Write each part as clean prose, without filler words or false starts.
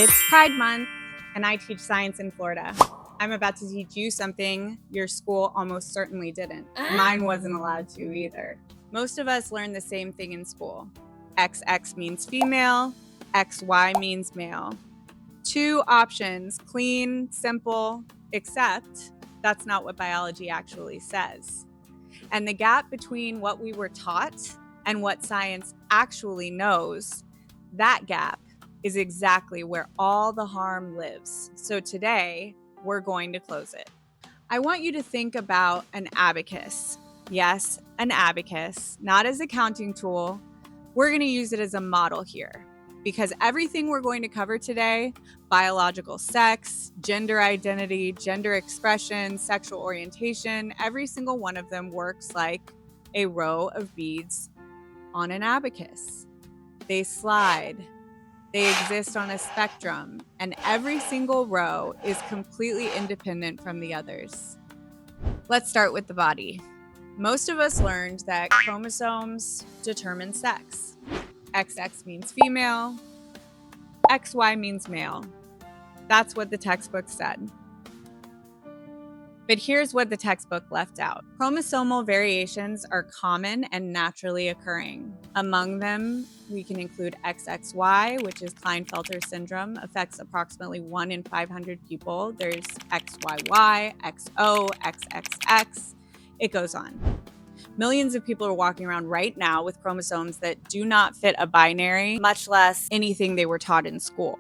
It's Pride Month, and I teach science in Florida. I'm about to teach you something your school almost certainly didn't. Mine wasn't allowed to either. Most of us learn the same thing in school. XX means female, XY means male. Two options, clean, simple, except that's not what biology actually says. And the gap between what we were taught and what science actually knows, that gap is exactly where all the harm lives. So today, we're going to close it. I want you to think about an abacus. Yes, an abacus, not as a counting tool. We're going to use it as a model here because everything we're going to cover today, biological sex, gender identity, gender expression, sexual orientation, every single one of them works like a row of beads on an abacus. They slide. They exist on a spectrum, and every single row is completely independent from the others. Let's start with the body. Most of us learned that chromosomes determine sex. XX means female, XY means male. That's what the textbook said. But here's what the textbook left out. Chromosomal variations are common and naturally occurring. Among them, we can include XXY, which is Klinefelter syndrome, affects approximately 1 in 500 people. There's XYY, XO, XXX. It goes on. Millions of people are walking around right now with chromosomes that do not fit a binary, much less anything they were taught in school.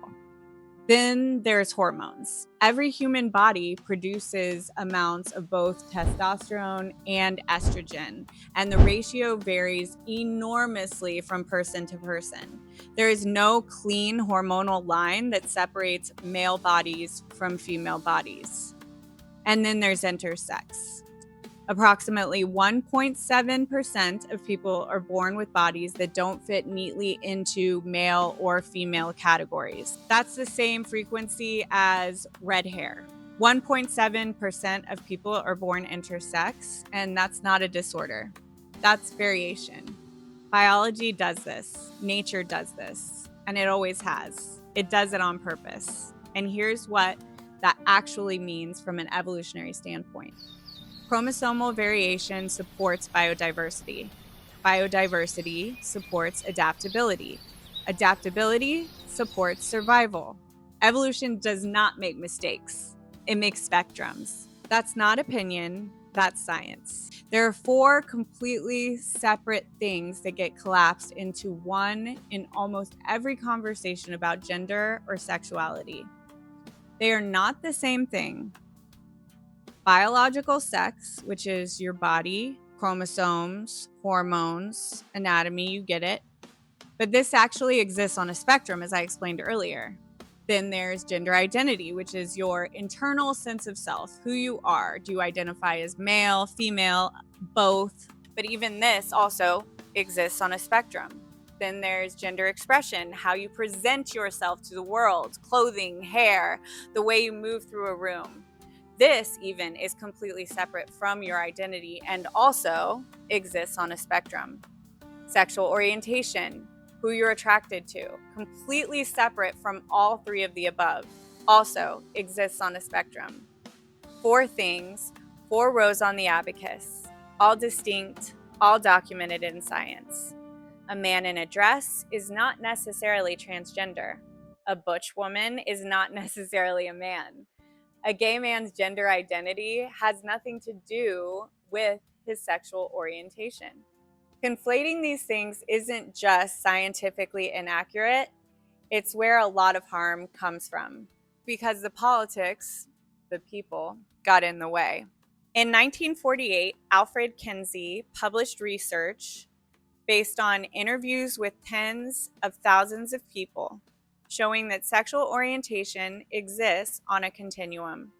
Then there's hormones. Every human body produces amounts of both testosterone and estrogen, and the ratio varies enormously from person to person. There is no clean hormonal line that separates male bodies from female bodies. And then there's intersex. Approximately 1.7% of people are born with bodies that don't fit neatly into male or female categories. That's the same frequency as red hair. 1.7% of people are born intersex, and that's not a disorder. That's variation. Biology does this. Nature does this, and it always has. It does it on purpose. And here's what that actually means from an evolutionary standpoint. Chromosomal variation supports biodiversity. Biodiversity supports adaptability. Adaptability supports survival. Evolution does not make mistakes. It makes spectrums. That's not opinion, that's science. There are 4 completely separate things that get collapsed into one in almost every conversation about gender or sexuality. They are not the same thing. Biological sex, which is your body, chromosomes, hormones, anatomy, you get it. But this actually exists on a spectrum, as I explained earlier. Then there's gender identity, which is your internal sense of self, who you are. Do you identify as male, female, both? But even this also exists on a spectrum. Then there's gender expression, how you present yourself to the world, clothing, hair, the way you move through a room. This even is completely separate from your identity and also exists on a spectrum. Sexual orientation, who you're attracted to, completely separate from all 3 of the above, also exists on a spectrum. 4 things, 4 rows on the abacus, all distinct, all documented in science. A man in a dress is not necessarily transgender. A butch woman is not necessarily a man. A gay man's gender identity has nothing to do with his sexual orientation. Conflating these things isn't just scientifically inaccurate, it's where a lot of harm comes from. Because the politics, the people, got in the way. In 1948, Alfred Kinsey published research based on interviews with tens of thousands of people, showing that sexual orientation exists on a continuum.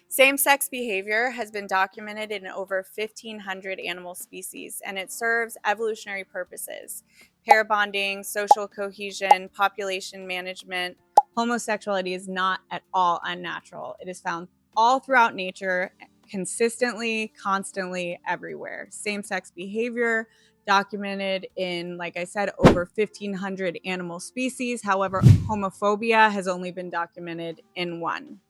Same-sex behavior has been documented in over 1,500 animal species, and it serves evolutionary purposes: pair bonding, social cohesion, population management. Homosexuality is not at all unnatural. It is found all throughout nature, consistently, constantly, everywhere. Same-sex behavior documented in, like I said, over 1,500 animal species. However, homophobia has only been documented in one.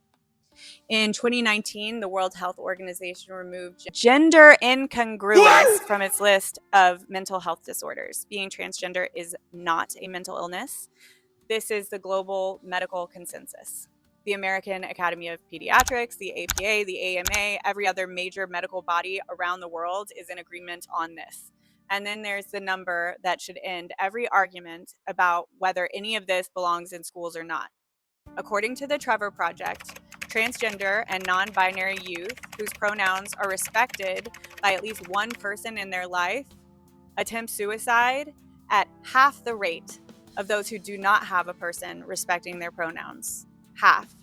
In 2019, the World Health Organization removed gender incongruence from its list of mental health disorders. Being transgender is not a mental illness. This is the global medical consensus. The American Academy of Pediatrics, the APA, the AMA, every other major medical body around the world is in agreement on this. And then there's the number that should end every argument about whether any of this belongs in schools or not. According to the Trevor Project, transgender and non-binary youth whose pronouns are respected by at least one person in their life attempt suicide at half the rate of those who do not have a person respecting their pronouns. Half.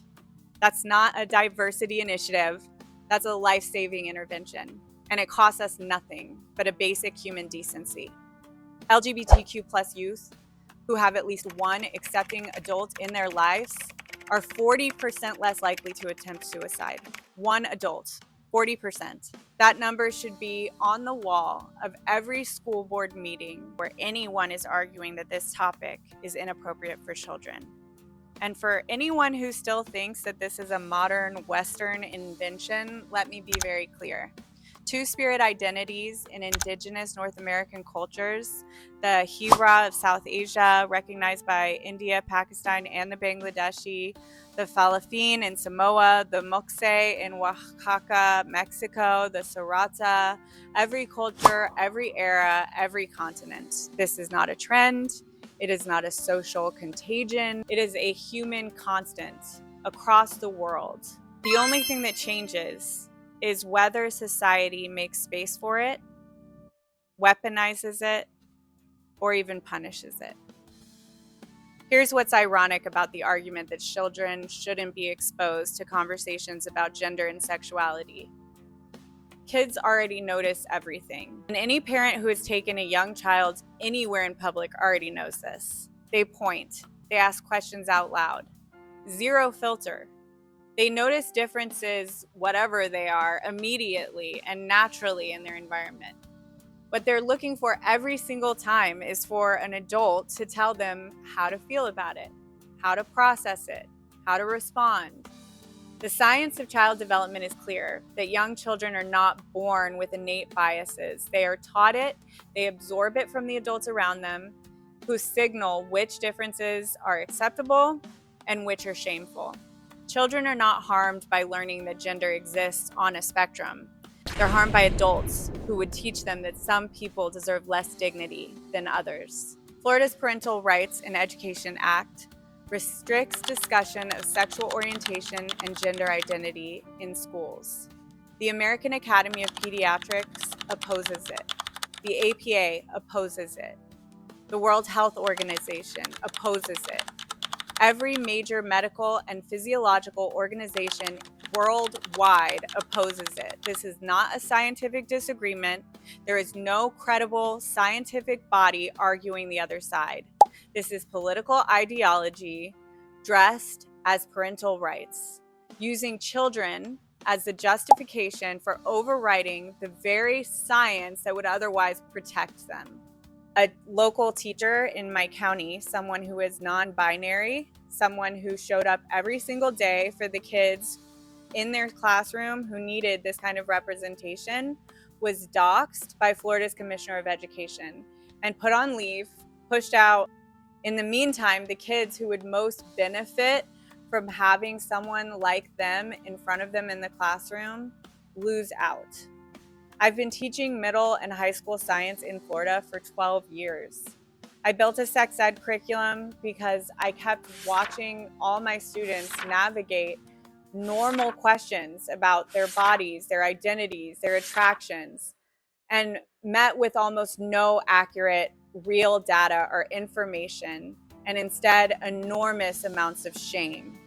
That's not a diversity initiative. That's a life-saving intervention. And it costs us nothing but a basic human decency. LGBTQ plus youth who have at least one accepting adult in their lives are 40% less likely to attempt suicide. One adult, 40%. That number should be on the wall of every school board meeting where anyone is arguing that this topic is inappropriate for children. And for anyone who still thinks that this is a modern Western invention, let me be very clear. Two-spirit identities in indigenous North American cultures, the Hijra of South Asia, recognized by India, Pakistan, and the Bangladeshi, the Falafin in Samoa, the Moxe in Oaxaca, Mexico, the Sarata, every culture, every era, every continent. This is not a trend. It is not a social contagion. It is a human constant across the world. The only thing that changes is whether society makes space for it, weaponizes it, or even punishes it. Here's what's ironic about the argument that children shouldn't be exposed to conversations about gender and sexuality. Kids already notice everything. And any parent who has taken a young child anywhere in public already knows this. They point, they ask questions out loud. Zero filter. They notice differences, whatever they are, immediately and naturally in their environment. What they're looking for every single time is for an adult to tell them how to feel about it, how to process it, how to respond. The science of child development is clear that young children are not born with innate biases. They are taught it, they absorb it from the adults around them, who signal which differences are acceptable and which are shameful. Children are not harmed by learning that gender exists on a spectrum. They're harmed by adults who would teach them that some people deserve less dignity than others. Florida's Parental Rights and Education Act restricts discussion of sexual orientation and gender identity in schools. The American Academy of Pediatrics opposes it. The APA opposes it. The World Health Organization opposes it. Every major medical and physiological organization worldwide opposes it. This is not a scientific disagreement. There is no credible scientific body arguing the other side. This is political ideology dressed as parental rights, using children as the justification for overriding the very science that would otherwise protect them. A local teacher in my county, someone who is non-binary, someone who showed up every single day for the kids in their classroom who needed this kind of representation, was doxxed by Florida's Commissioner of Education and put on leave, pushed out. In the meantime, the kids who would most benefit from having someone like them in front of them in the classroom lose out. I've been teaching middle and high school science in Florida for 12 years. I built a sex ed curriculum because I kept watching all my students navigate normal questions about their bodies, their identities, their attractions, and met with almost no accurate real data or information, and instead enormous amounts of shame.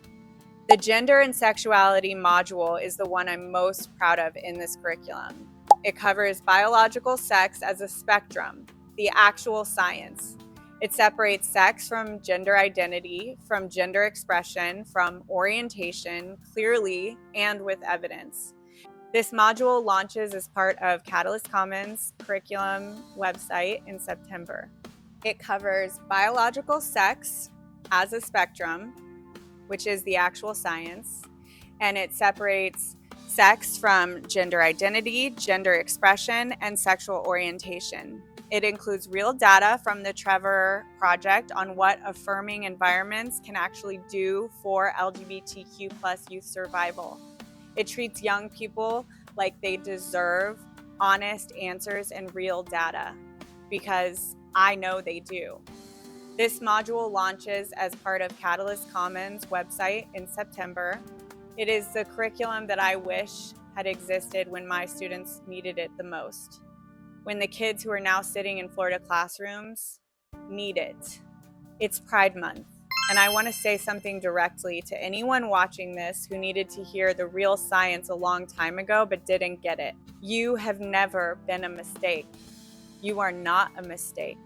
The gender and sexuality module is the one I'm most proud of in this curriculum. It covers biological sex as a spectrum, the actual science. It separates sex from gender identity, from gender expression, from orientation, clearly and with evidence. This module launches as part of Catalyst Commons curriculum website in September. It covers biological sex as a spectrum, which is the actual science, and it separates sex from gender identity, gender expression, and sexual orientation. It includes real data from the Trevor Project on what affirming environments can actually do for LGBTQ plus youth survival. It treats young people like they deserve honest answers and real data, because I know they do. This module launches as part of Catalyst Commons website in September. It is the curriculum that I wish had existed when my students needed it the most, when the kids who are now sitting in Florida classrooms need it. It's Pride Month, and I want to say something directly to anyone watching this who needed to hear the real science a long time ago but didn't get it. You have never been a mistake. You are not a mistake.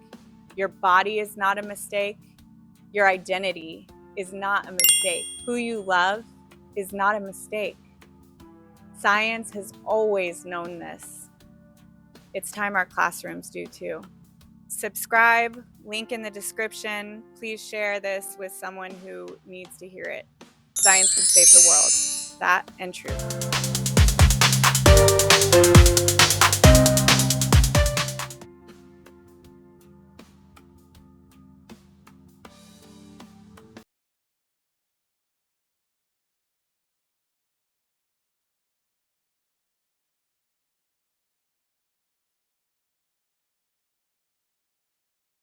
Your body is not a mistake. Your identity is not a mistake. Who you love is not a mistake. Science has always known this. It's time our classrooms do too. Subscribe, link in the description. Please share this with someone who needs to hear it. Science can save the world. That and truth.